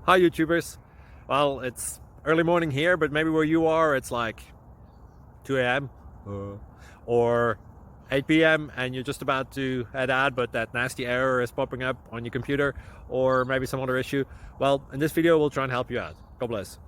Hi YouTubers. Well, it's early morning here, but maybe where you are it's like 2 a.m. or 8 p.m. and you're just about to head out, but that nasty error is popping up on your computer, or maybe some other issue. Well, in this video we'll try and help you out. God bless.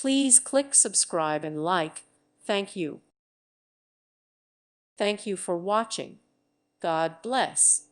Please click subscribe and like. Thank you. Thank you for watching. God bless.